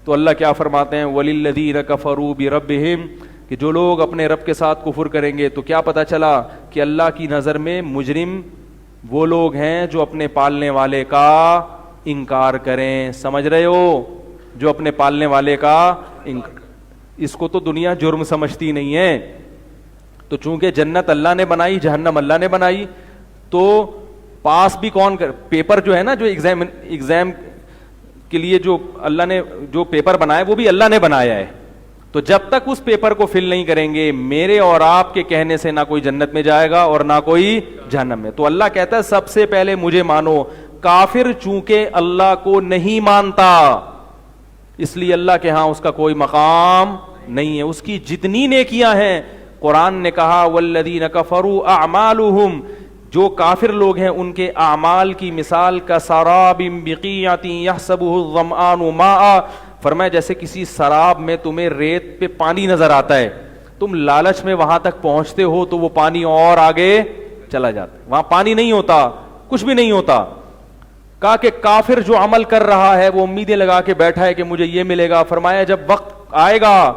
تو اللہ کیا فرماتے ہیں, وَلِلَّذِينَ كَفَرُوا بِرَبِّهِمْ, کہ جو لوگ اپنے رب کے ساتھ کفر کریں گے تو کیا پتہ چلا کہ اللہ کی نظر میں مجرم وہ لوگ ہیں جو اپنے پالنے والے کا انکار کریں. سمجھ رہے ہو, جو اپنے پالنے والے کا انکار. اس کو تو دنیا جرم سمجھتی نہیں ہے. تو چونکہ جنت اللہ نے بنائی, جہنم اللہ نے بنائی, تو پاس بھی کون کر, پیپر جو ہے نا, جو ایگزام کے لیے جو اللہ نے جو پیپر بنایا وہ بھی اللہ نے بنایا ہے. تو جب تک اس پیپر کو فل نہیں کریں گے, میرے اور آپ کے کہنے سے نہ کوئی جنت میں جائے گا اور نہ کوئی جہنم میں. تو اللہ کہتا ہے سب سے پہلے مجھے مانو. کافر چونکہ اللہ کو نہیں مانتا, اس لیے اللہ کے ہاں اس کا کوئی مقام نہیں ہے. اس کی جتنی نیکیاں ہیں, قرآن نے کہا والذین کفروا اعمالہم, جو کافر لوگ ہیں ان کے اعمال کی مثال کسراب بقیعۃ یحسبہ الظمآن ماء, فرمایا جیسے کسی سراب میں تمہیں ریت پہ پانی نظر آتا ہے, تم لالچ میں وہاں تک پہنچتے ہو تو وہ پانی اور آگے چلا جاتا ہے, وہاں پانی نہیں ہوتا, کچھ بھی نہیں ہوتا. کہا کہ کافر جو عمل کر رہا ہے وہ امیدیں لگا کے بیٹھا ہے کہ مجھے یہ ملے گا. فرمایا جب وقت آئے گا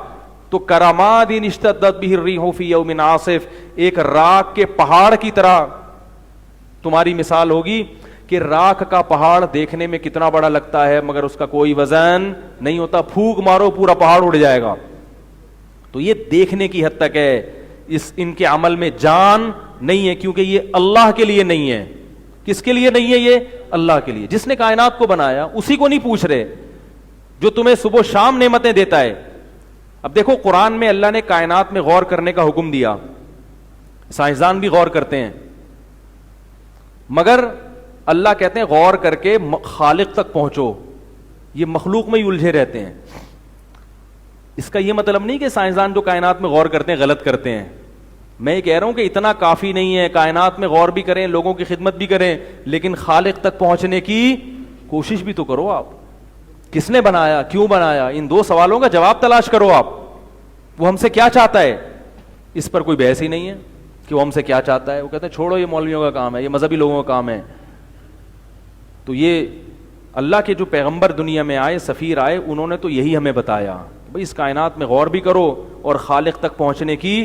تو کراماد اشتدت بہ الریح فی یوم عاصف, ایک راکھ کے پہاڑ کی طرح تمہاری مثال ہوگی کہ راکھ کا پہاڑ دیکھنے میں کتنا بڑا لگتا ہے مگر اس کا کوئی وزن نہیں ہوتا, پھونک مارو پورا پہاڑ اڑ جائے گا. تو یہ دیکھنے کی حد تک ہے, ان کے عمل میں جان نہیں ہے, کیونکہ یہ اللہ کے لیے نہیں ہے. کس کے لیے نہیں ہے؟ یہ اللہ کے لیے, جس نے کائنات کو بنایا اسی کو نہیں پوچھ رہے, جو تمہیں صبح شام نعمتیں دیتا ہے. اب دیکھو قرآن میں اللہ نے کائنات میں غور کرنے کا حکم دیا, سائنسدان بھی غور کرتے ہیں, مگر اللہ کہتے ہیں غور کر کے خالق تک پہنچو, یہ مخلوق میں ہی الجھے رہتے ہیں. اس کا یہ مطلب نہیں کہ سائنسدان جو کائنات میں غور کرتے ہیں غلط کرتے ہیں. میں یہ کہہ رہا ہوں کہ اتنا کافی نہیں ہے, کائنات میں غور بھی کریں, لوگوں کی خدمت بھی کریں, لیکن خالق تک پہنچنے کی کوشش بھی تو کرو. آپ کس نے بنایا, کیوں بنایا, ان دو سوالوں کا جواب تلاش کرو. آپ وہ ہم سے کیا چاہتا ہے, اس پر کوئی بحث ہی نہیں ہے کہ وہ ہم سے کیا چاہتا ہے. وہ کہتے ہیں چھوڑو یہ مولویوں کا کام ہے, یہ مذہبی لوگوں کا کام ہے. تو یہ اللہ کے جو پیغمبر دنیا میں آئے, سفیر آئے, انہوں نے تو یہی ہمیں بتایا, بھئی اس کائنات میں غور بھی کرو اور خالق تک پہنچنے کی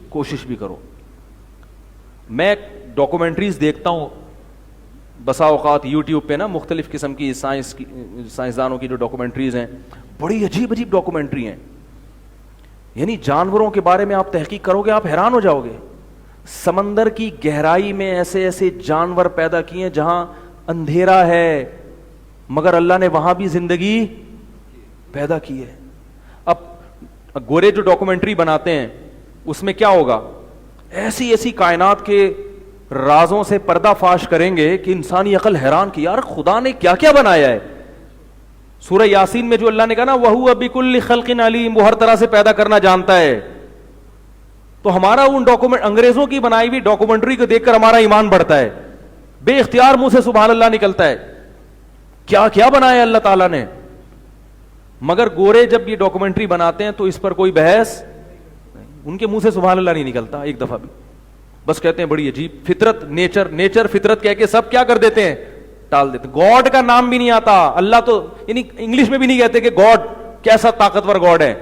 کوشش بھی کرو. میں ڈاکومنٹریز دیکھتا ہوں بسا اوقات یوٹیوب پہ نا, مختلف قسم کی سائنسدانوں کی جو ڈاکومنٹریز ہیں, بڑی عجیب عجیب ڈاکومنٹری ہیں. یعنی جانوروں کے بارے میں آپ تحقیق کرو گے آپ حیران ہو جاؤ گے. سمندر کی گہرائی میں ایسے ایسے جانور پیدا کیے ہیں جہاں اندھیرا ہے مگر اللہ نے وہاں بھی زندگی پیدا کی ہے. اب گورے جو ڈاکومنٹری بناتے ہیں اس میں کیا ہوگا, ایسی ایسی کائنات کے رازوں سے پردہ فاش کریں گے کہ انسانی عقل حیران کی, یار خدا نے کیا کیا بنایا ہے. سورہ یاسین میں جو اللہ نے کہا نا وَهُوَ بِكُلِّ خَلْقٍ عَلِيمٌ, وہ ہر طرح سے پیدا کرنا جانتا ہے. تو ہمارا ان انگریزوں کی بنائی ہوئی ڈاکومنٹری کو دیکھ کر ہمارا ایمان بڑھتا ہے, بے اختیار منہ سے سبحان اللہ نکلتا ہے, کیا کیا بنایا اللہ تعالیٰ نے. مگر گورے جب یہ ڈاکومنٹری بناتے ہیں تو اس پر کوئی بحث, ان کے منہ سے سبحان اللہ نہیں نکلتا ایک دفعہ بھی. بس کہتے ہیں بڑی عجیب فطرت, نیچر فطرت کہہ کے سب کیا کر دیتے ہیں, ٹال دیتے. گاڈ کا نام بھی نہیں آتا, اللہ تو یعنی انگلش میں بھی نہیں کہتے کہ گاڈ کیسا طاقتور گاڈ ہے.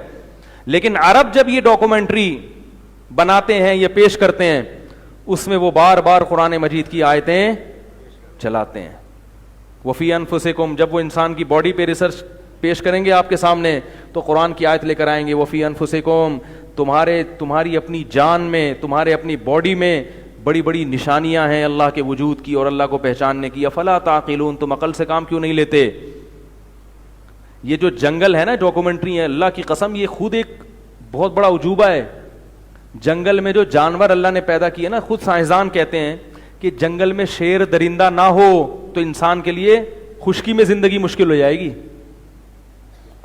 لیکن عرب جب یہ ڈاکومنٹری بناتے ہیں, یہ پیش کرتے ہیں, اس میں وہ بار بار قرآن مجید کی آیتیں چلاتے ہیں. وفی انفسکم, جب وہ انسان کی باڈی پہ ریسرچ پیش کریں گے آپ کے سامنے تو قرآن کی آیت لے کر آئیں گے, وفی انفسکم, تمہاری اپنی جان میں, تمہارے اپنی باڈی میں بڑی بڑی نشانیاں ہیں اللہ کے وجود کی اور اللہ کو پہچاننے کی. افلا تعقلون, تم عقل سے کام کیوں نہیں لیتے. یہ جو جنگل ہے نا ڈاکومنٹری ہے, اللہ کی قسم یہ خود ایک بہت بڑا عجوبہ ہے. جنگل میں جو جانور اللہ نے پیدا کیے نا, خود سائنسدان کہتے ہیں کہ جنگل میں شیر درندہ نہ ہو تو انسان کے لیے خشکی میں زندگی مشکل ہو جائے گی.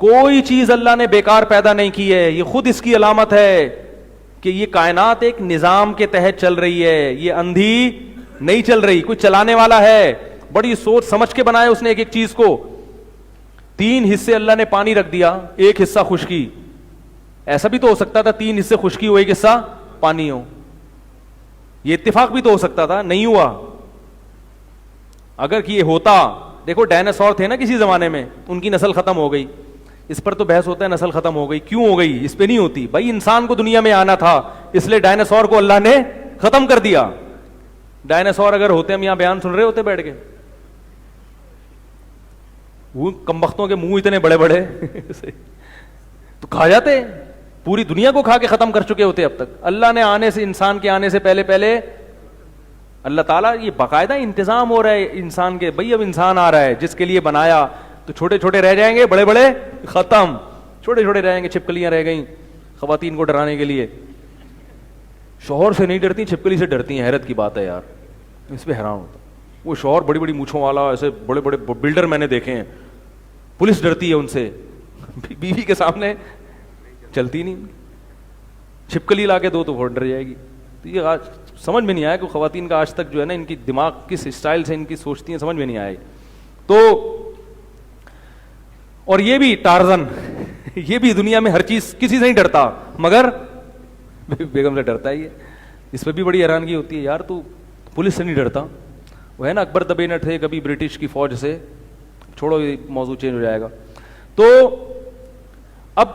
کوئی چیز اللہ نے بیکار پیدا نہیں کی ہے. یہ خود اس کی علامت ہے کہ یہ کائنات ایک نظام کے تحت چل رہی ہے, یہ اندھی نہیں چل رہی, کوئی چلانے والا ہے. بڑی سوچ سمجھ کے بنایا اس نے ایک ایک چیز کو. 3 حصے اللہ نے پانی رکھ دیا, 1 حصہ خشکی. ایسا بھی تو ہو سکتا تھا 3 حصے خشکی ہو 1 حصہ پانی ہو, یہ اتفاق بھی تو ہو سکتا تھا, نہیں ہوا. اگر یہ ہوتا, دیکھو ڈائناسور تھے نا کسی زمانے میں, ان کی نسل ختم ہو گئی. اس پر تو بحث ہوتا ہے نسل ختم ہو گئی، کیوں ہو گئی؟ اس پہ نہیں ہوتی بھائی، انسان کو دنیا میں آنا تھا اس لیے ڈائناسور کو اللہ نے ختم کر دیا. ڈائناسور اگر ہوتے، ہم یہاں بیان سن رہے ہوتے بیٹھ کے، وہ کمبختوں کے منہ اتنے بڑے بڑے تو کھا جاتے، پوری دنیا کو کھا کے ختم کر چکے ہوتے اب تک. اللہ نے آنے سے، انسان کے آنے سے پہلے اللہ تعالیٰ یہ باقاعدہ انتظام ہو رہا ہے انسان کے. بھائی اب انسان آ رہا ہے جس کے لیے بنایا، تو چھوٹے چھوٹے رہ جائیں گے، بڑے بڑے ختم. چھوٹے چھوٹے رہیں گے، چھپکلیاں رہ گئیں خواتین کو ڈرانے کے لیے. شوہر سے نہیں ڈرتی، چھپکلی سے ڈرتی ہیں. حیرت کی بات ہے یار، اس پہ حیران ہوتا. وہ شوہر بڑی بڑی مونچھوں والا، ایسے بڑے بڑے بلڈر میں نے دیکھے ہیں، پولیس ڈرتی ہے ان سے. بیوی کے سامنے چلتی نہیں، چھپکلی لا کے دو تو وہ ڈر جائے گی. تو یہ آج سمجھ میں نہیں آیا کہ خواتین کا آج تک جو ہے نا، ان کی دماغ کس اسٹائل سے ان کی سوچتی ہیں، سمجھ میں نہیں آئے. تو اور یہ بھی ٹارزن یہ بھی دنیا میں ہر چیز، کسی سے نہیں ڈرتا مگر بیگم سے ڈرتا ہے. یہ اس پہ بھی بڑی حیرانگی ہوتی ہے، یار تو پولیس سے نہیں ڈرتا. وہ ہے نا اکبر دبے نہ تھے کبھی برٹش کی فوج سے. چھوڑو یہ موضوع چینج ہو جائے گا. تو اب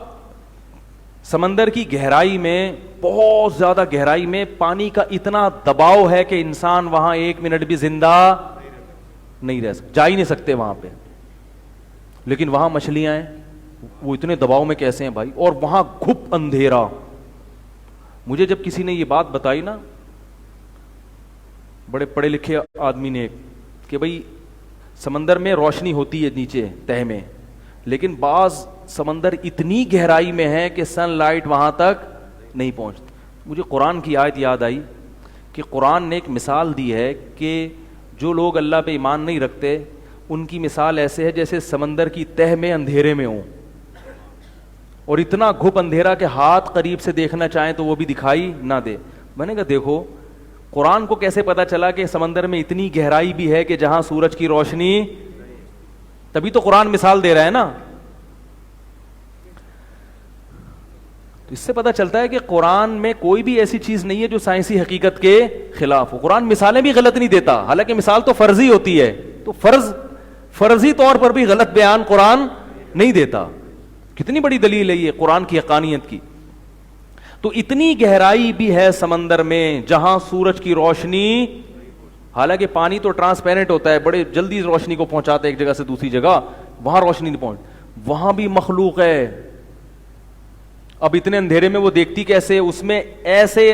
سمندر کی گہرائی میں، بہت زیادہ گہرائی میں پانی کا اتنا دباؤ ہے کہ انسان وہاں 1 منٹ بھی زندہ نہیں رہ سکتا، جا ہی نہیں سکتے وہاں پہ. لیکن وہاں مچھلیاں ہیں، وہ اتنے دباؤ میں کیسے ہیں بھائی؟ اور وہاں گھپ اندھیرا. مجھے جب کسی نے یہ بات بتائی نا، بڑے پڑھے لکھے آدمی نے، کہ بھائی سمندر میں روشنی ہوتی ہے نیچے تہ میں، لیکن بعض سمندر اتنی گہرائی میں ہے کہ سن لائٹ وہاں تک نہیں پہنچتی. مجھے قرآن کی آیت یاد آئی کہ قرآن نے ایک مثال دی ہے کہ جو لوگ اللہ پہ ایمان نہیں رکھتے ان کی مثال ایسے ہے جیسے سمندر کی تہ میں اندھیرے میں ہوں، اور اتنا گھپ اندھیرا کہ ہاتھ قریب سے دیکھنا چاہیں تو وہ بھی دکھائی نہ دے. میں نے کہا دیکھو قرآن کو کیسے پتا چلا کہ سمندر میں اتنی گہرائی بھی ہے کہ جہاں سورج کی روشنی، تبھی تو قرآن مثال دے رہا ہے نا. تو اس سے پتا چلتا ہے کہ قرآن میں کوئی بھی ایسی چیز نہیں ہے جو سائنسی حقیقت کے خلاف ہو. قرآن مثالیں بھی غلط نہیں دیتا، حالانکہ مثال تو فرضی ہوتی ہے، تو فرضی طور پر بھی غلط بیان قرآن نہیں دیتا. کتنی بڑی دلیل ہے یہ قرآن کی حقانیت کی. تو اتنی گہرائی بھی ہے سمندر میں جہاں سورج کی روشنی، حالانکہ پانی تو ٹرانسپیرنٹ ہوتا ہے، بڑے جلدی روشنی کو پہنچاتا ہے ایک جگہ سے دوسری جگہ، وہاں روشنی نہیں پہنچ، وہاں بھی مخلوق ہے. اب اتنے اندھیرے میں وہ دیکھتی کیسے؟ اس میں ایسے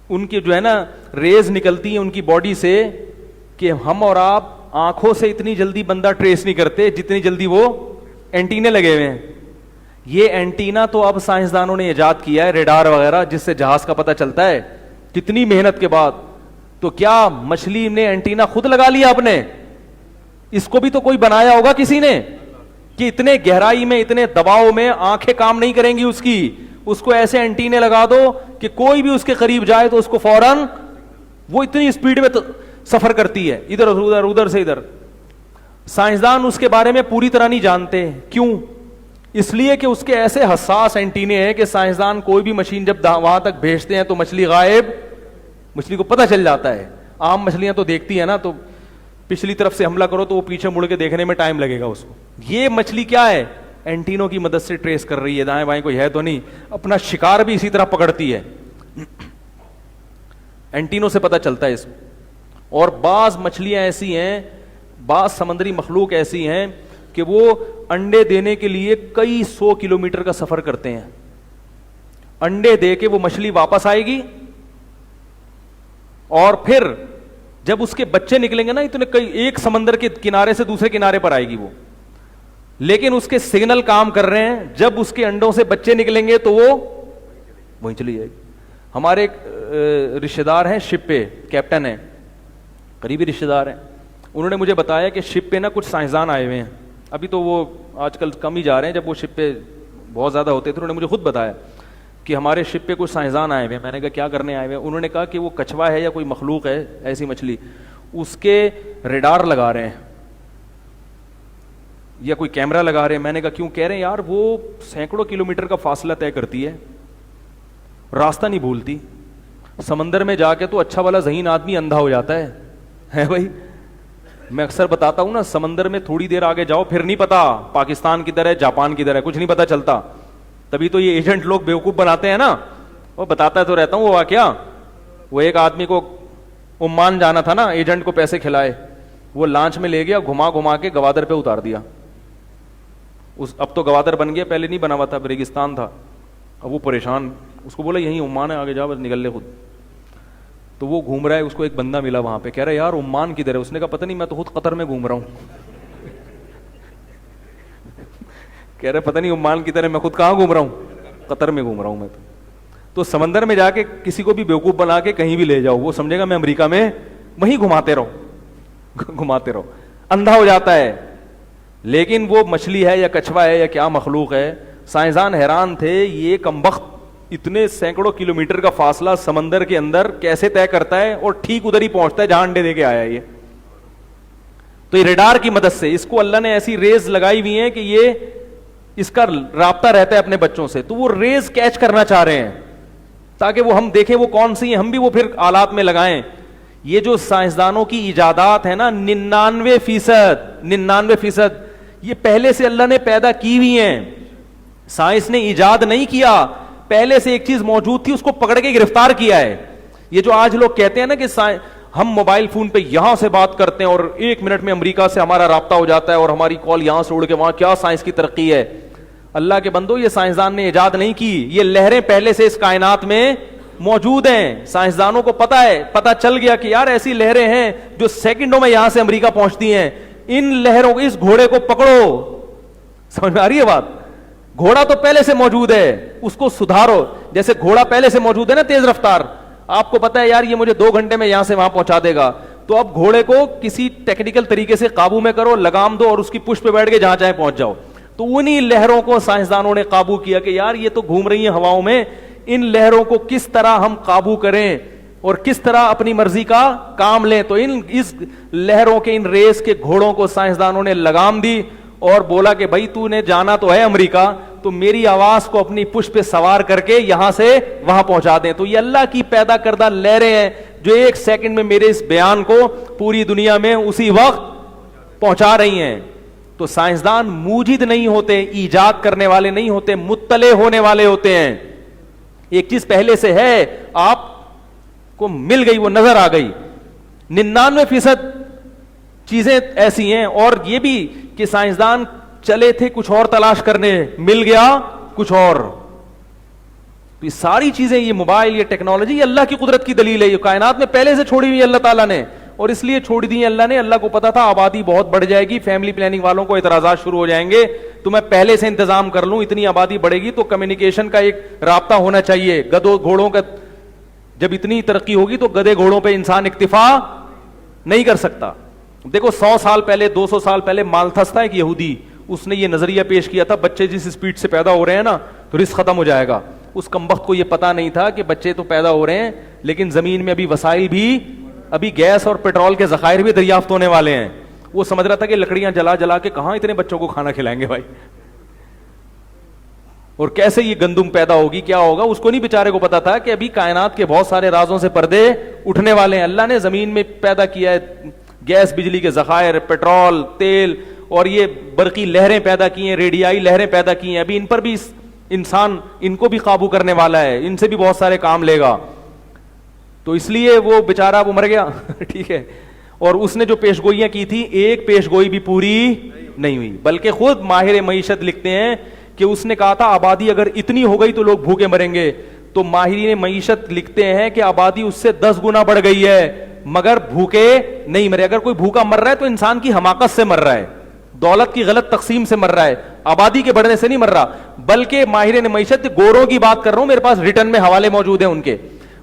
ان کی جو ہے نا ریز نکلتی ہیں ان کی باڈی سے کہ ہم اور آپ آنکھوں سے اتنی جلدی بندہ ٹریس نہیں کرتے جتنی جلدی وہ اینٹینے لگے ہوئے ہیں. یہ اینٹینا تو اب سائنسدانوں نے ایجاد کیا ہے، ریڈار وغیرہ، جس سے جہاز کا پتہ چلتا ہے کتنی محنت کے بعد. تو کیا مچھلی نے اینٹینا خود لگا لیا اپنے؟ اس کو بھی تو کوئی بنایا ہوگا کسی نے، کہ اتنے گہرائی میں اتنے دباؤ میں آنکھیں کام نہیں کریں گی اس کی، اس کو ایسے اینٹینے لگا دو کہ کوئی بھی اس کے قریب جائے تو اس کو فوراً، وہ اتنی اسپیڈ میں سفر کرتی ہے ادھر ادھر ادھر سے ادھر. سائنسدان اس کے بارے میں پوری طرح نہیں جانتے. کیوں؟ اس لیے کہ اس کے ایسے حساس اینٹینے ہیں کہ سائنسدان کوئی بھی مشین جب وہاں تک بھیجتے ہیں تو مچھلی غائب، مچھلی کو پتہ چل جاتا ہے. عام مچھلیاں تو دیکھتی ہیں نا، تو پچھلی طرف سے حملہ کرو تو وہ پیچھے مڑ کے دیکھنے میں ٹائم لگے گا اس کو. یہ مچھلی کیا ہے؟ اینٹینوں کی مدد سے ٹریس کر رہی ہے دائیں بائیں کوئی ہے تو نہیں. اپنا شکار بھی اسی طرح پکڑتی ہے، اینٹینوں سے پتہ چلتا ہے اس کو. اور بعض مچھلیاں ایسی ہیں، بعض سمندری مخلوق ایسی ہیں کہ وہ انڈے دینے کے لیے کئی 100 کلومیٹر کا سفر کرتے ہیں. انڈے دے کے وہ مچھلی واپس آئے گی، اور پھر جب اس کے بچے نکلیں گے نا اتنے کئی، ایک سمندر کے کنارے سے دوسرے کنارے پر آئے گی وہ، لیکن اس کے سگنل کام کر رہے ہیں. جب اس کے انڈوں سے بچے نکلیں گے تو وہ وہیں چلی جائے گی. ہمارے ایک رشتے دار ہیں شپ پہ، کیپٹن ہیں، قریبی رشتے دار ہیں. انہوں نے مجھے بتایا کہ شپ پہ نا کچھ سائنسدان آئے ہوئے ہیں. ابھی تو وہ آج کل کم ہی جا رہے ہیں، جب وہ شپ پہ بہت زیادہ ہوتے تھے. انہوں نے مجھے خود بتایا کہ ہمارے شپ پہ کچھ سائنسدان آئے ہوئے ہیں. میں نے کہا کیا کرنے آئے ہوئے ہیں؟ انہوں نے کہا کہ وہ کچھوا ہے یا کوئی مخلوق ہے ایسی مچھلی، اس کے ریڈار لگا رہے ہیں یا کوئی کیمرہ لگا رہے ہیں. میں نے کہا کیوں؟ کہہ رہے ہیں یار وہ سینکڑوں کلومیٹر کا فاصلہ طے کرتی ہے، راستہ نہیں بھولتی. سمندر میں جا کے تو اچھا والا ذہین آدمی اندھا ہو جاتا ہے بھائی. میں اکثر بتاتا ہوں نا, سمندر میں تھوڑی دیر آگے جاؤ پھر نہیں پتا پاکستان کدھر ہے جاپان کدھر ہے, کچھ نہیں پتا چلتا. تبھی تو یہ ایجنٹ لوگ بیوقوف بناتے ہیں نا. وہ بتاتا تو رہتا ہوں وہ واقعہ, وہ ایک آدمی کو عمان جانا تھا نا, ایجنٹ کو پیسے کھلائے, وہ لانچ میں لے گیا, گھما گھما کے گوادر پہ اتار دیا. اب تو گوادر بن گیا, پہلے نہیں بنا ہوا تھا, ریگستان تھا. اب وہ پریشان, اس کو بولا یہیں عمان ہے, آگے جا بس نکل لے خود. تو وہ گھوم رہا ہے, اس کو ایک بندہ ملا وہاں پہ, کہہ رہا ہے یار عمان کدھر ہے؟ اس نے کہا پتہ نہیں, میں تو خود قطر میں گھوم رہا ہوں. کہہ رہا ہے پتہ نہیں عمان کدھر ہے, میں خود کہاں گھوم رہا ہوں؟ قطر میں گھوم رہا ہوں میں تو سمندر میں جا کے کسی کو بھی بیوقوف بنا کے کہیں بھی لے جاؤ, وہ سمجھے گا میں امریکہ میں, وہیں گھماتے رہو گھماتے رہو, اندھا ہو جاتا ہے. لیکن وہ مچھلی ہے یا کچھوا ہے یا کیا مخلوق ہے, سائنسدان حیران تھے یہ کمبخت اتنے سینکڑوں کلومیٹر کا فاصلہ سمندر کے اندر کیسے طے کرتا ہے اور ٹھیک ادھر ہی پہنچتا ہے جہاں انڈے دے کے آیا ہے یہ. تو یہ ریڈار کی مدد سے اس کو اللہ نے ایسی ریز لگائی ہوئی ہیں کہ یہ اس کا رابطہ رہتا ہے اپنے بچوں سے, تو وہ ریز کیچ کرنا چاہ رہے ہیں تاکہ وہ ہم دیکھیں وہ کون سی ہیں, ہم بھی وہ پھر آلات میں لگائیں. یہ جو سائنسدانوں کی ایجادات ہیں نا 99% یہ پہلے سے اللہ نے پیدا کی ہوئی ہیں. سائنس نے ایجاد نہیں کیا, پہلے سے ایک چیز موجود تھی, اس کو پکڑ کے گرفتار کیا ہے. یہ جو آج لوگ کہتے ہیں نا کہ ہم موبائل فون پہ یہاں سے بات کرتے ہیں اور 1 منٹ میں امریکہ سے ہمارا رابطہ ہو جاتا ہے اور ہماری کال یہاں سے اڑ کے وہاں, کیا سائنس کی ترقی ہے. اللہ کے بندو, یہ سائنسدان نے ایجاد نہیں کی, یہ لہریں پہلے سے اس کائنات میں موجود ہیں. سائنسدانوں کو پتا ہے, پتا چل گیا کہ یار ایسی لہریں ہیں جو سیکنڈوں میں یہاں سے امریکہ پہنچتی ہیں. ان لہروں, اس گھوڑے کو پکڑو. سمجھ میں آ رہی ہے بات؟ گھوڑا تو پہلے سے موجود ہے, اس کو سدھارو. جیسے گھوڑا پہلے سے موجود ہے نا تیز رفتار, آپ کو پتا ہے یار یہ مجھے 2 گھنٹے میں یہاں سے وہاں پہنچا دے گا, تو اب گھوڑے کو کسی ٹیکنیکل طریقے سے قابو میں کرو, لگام دو اور اس کی پشت پہ بیٹھ کے جہاں چاہے پہنچ جاؤ. تو انہی لہروں کو سائنسدانوں نے قابو کیا کہ یار یہ تو گھوم رہی ہیں ہواؤں میں, ان لہروں کو کس طرح ہم قابو کریں اور کس طرح اپنی مرضی کا کام لیں. تو اس لہروں کے, ان ریس کے گھوڑوں کو سائنسدانوں نے لگام دی اور بولا کہ بھائی تو نے جانا تو ہے امریکہ, تو میری آواز کو اپنی پشت پہ سوار کر کے یہاں سے وہاں پہنچا دیں. تو یہ اللہ کی پیدا کردہ لہریں ہیں جو 1 سیکنڈ میں میرے اس بیان کو پوری دنیا میں اسی وقت پہنچا رہی ہیں. تو سائنسدان موجد نہیں ہوتے, ایجاد کرنے والے نہیں ہوتے, مطلع ہونے والے ہوتے ہیں. ایک چیز پہلے سے ہے, آپ کو مل گئی, وہ نظر آ گئی. 99% چیزیں ایسی ہیں. اور یہ بھی کہ سائنسدان چلے تھے کچھ اور تلاش کرنے, مل گیا کچھ اور. تو یہ ساری چیزیں, یہ موبائل, یہ ٹیکنالوجی, یہ اللہ کی قدرت کی دلیل ہے. یہ کائنات میں پہلے سے چھوڑی ہوئی اللہ تعالیٰ نے, اور اس لیے چھوڑ دی اللہ نے. اللہ کو پتا تھا آبادی بہت بڑھ جائے گی, فیملی پلاننگ والوں کو اعتراضات شروع ہو جائیں گے, تو میں پہلے سے انتظام کر لوں. اتنی آبادی بڑھے گی تو کمیونیکیشن کا ایک رابطہ ہونا چاہیے. گدوں گھوڑوں کا جب اتنی ترقی ہوگی تو گدے گھوڑوں پہ انسان اکتفا نہیں کر سکتا. دیکھو 100 سال پہلے, 200 سال پہلے مالتھس تھا ایک یہودی, اس نے یہ نظریہ پیش کیا تھا بچے جس سپیڈ سے پیدا ہو رہے ہیں نا تو رزق ختم ہو جائے گا. اس کمبخت کو یہ پتا نہیں تھا کہ بچے تو پیدا ہو رہے ہیں لیکن زمین میں ابھی وسائل بھی, ابھی گیس اور پیٹرول کے ذخائر بھی دریافت ہونے والے ہیں. وہ سمجھ رہا تھا کہ لکڑیاں جلا جلا کے کہاں اتنے بچوں کو کھانا کھلائیں گے بھائی, اور کیسے یہ گندم پیدا ہوگی, کیا ہوگا, اس کو نہیں بیچارے کو پتا تھا کہ ابھی کائنات کے بہت سارے رازوں سے پردے اٹھنے والے ہیں. اللہ نے زمین میں پیدا کیا ہے گیس, بجلی کے ذخائر, پیٹرول, تیل, اور یہ برقی لہریں پیدا کی ہیں, ریڈیائی لہریں پیدا کی ہیں. ابھی ان پر بھی انسان, ان کو بھی قابو کرنے والا ہے, ان سے بھی بہت سارے کام لے گا. تو اس لیے وہ بیچارہ وہ مر گیا ٹھیک ہے. اور اس نے جو پیش گوئیاں کی تھی, ایک پیش گوئی بھی پوری نہیں ہوئی. بلکہ خود ماہر معیشت لکھتے ہیں کہ اس نے کہا تھا آبادی اگر اتنی ہو گئی تو لوگ بھوکے مریں گے. تو ماہرین معیشت لکھتے ہیں کہ آبادی اس سے 10 گنا بڑھ گئی ہے مگر بھوکے نہیں مرے. اگر کوئی بھوکا مر رہا ہے تو انسان کی حماقت سے مر رہا ہے, دولت کی غلط تقسیم سے مر رہا ہے, آبادی کے بڑھنے سے نہیں مر رہا. بلکہ ماہرین معیشت, گوروں کی بات کر رہا ہوں, میرے پاس ریٹرن میں حوالے موجود ہیں ان کے,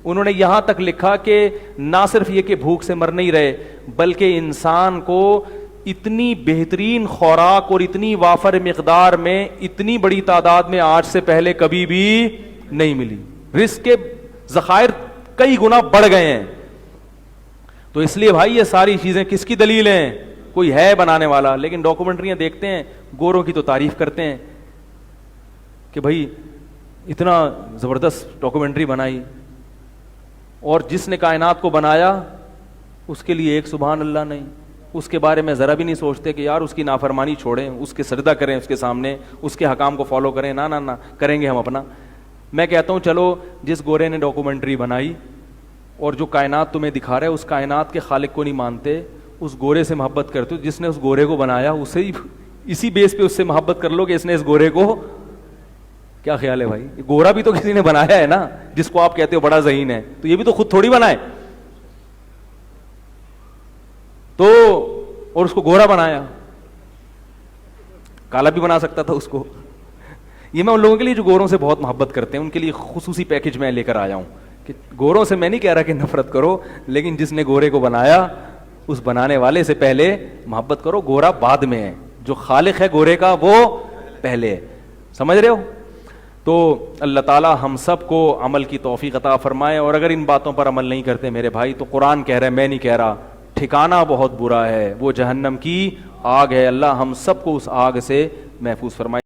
انہوں نے یہاں تک لکھا کہ نہ صرف یہ کہ بھوک سے مر نہیں رہے بلکہ انسان کو اتنی بہترین خوراک اور اتنی وافر مقدار میں اتنی بڑی تعداد میں آج سے پہلے کبھی بھی نہیں ملی. رزق کے ذخائر کئی گنا بڑھ گئے ہیں. تو اس لیے بھائی یہ ساری چیزیں کس کی دلیل ہیں؟ کوئی ہے بنانے والا. لیکن ڈاکومنٹریاں دیکھتے ہیں, گوروں کی تو تعریف کرتے ہیں کہ بھائی اتنا زبردست ڈاکومنٹری بنائی, اور جس نے کائنات کو بنایا اس کے لیے ایک سبحان اللہ نہیں. اس کے بارے میں ذرا بھی نہیں سوچتے کہ یار اس کی نافرمانی چھوڑیں, اس کے سجدہ کریں اس کے سامنے, اس کے حکام کو فالو کریں. نہ نہ نہ, کریں گے ہم اپنا. میں کہتا ہوں چلو جس گورے نے ڈاکومنٹری بنائی اور جو کائنات تمہیں دکھا رہا ہے اس کائنات کے خالق کو نہیں مانتے, اس گورے سے محبت کرتے ہو جس نے اس گورے کو بنایا, اسے ہی اسی بیس پہ اس سے محبت کر لو کہ اس نے اس گورے کو. کیا خیال ہے بھائی؟ گورا بھی تو کسی نے بنایا ہے نا, جس کو آپ کہتے ہو بڑا ذہین ہے, تو یہ بھی تو خود تھوڑی بنائے. تو اور اس کو گورا بنایا, کالا بھی بنا سکتا تھا اس کو. یہ میں ان لوگوں کے لیے جو گوروں سے بہت محبت کرتے ہیں ان کے لیے خصوصی پیکج میں لے کر آیا ہوں کہ گوروں سے میں نہیں کہہ رہا کہ نفرت کرو, لیکن جس نے گورے کو بنایا اس بنانے والے سے پہلے محبت کرو. گورا بعد میں ہے, جو خالق ہے گورے کا وہ پہلے ہے. سمجھ رہے ہو؟ تو اللہ تعالی ہم سب کو عمل کی توفیق عطا فرمائے. اور اگر ان باتوں پر عمل نہیں کرتے میرے بھائی, تو قرآن کہہ رہا ہے, میں نہیں کہہ رہا, ٹھکانہ بہت برا ہے, وہ جہنم کی آگ ہے. اللہ ہم سب کو اس آگ سے محفوظ فرمائے.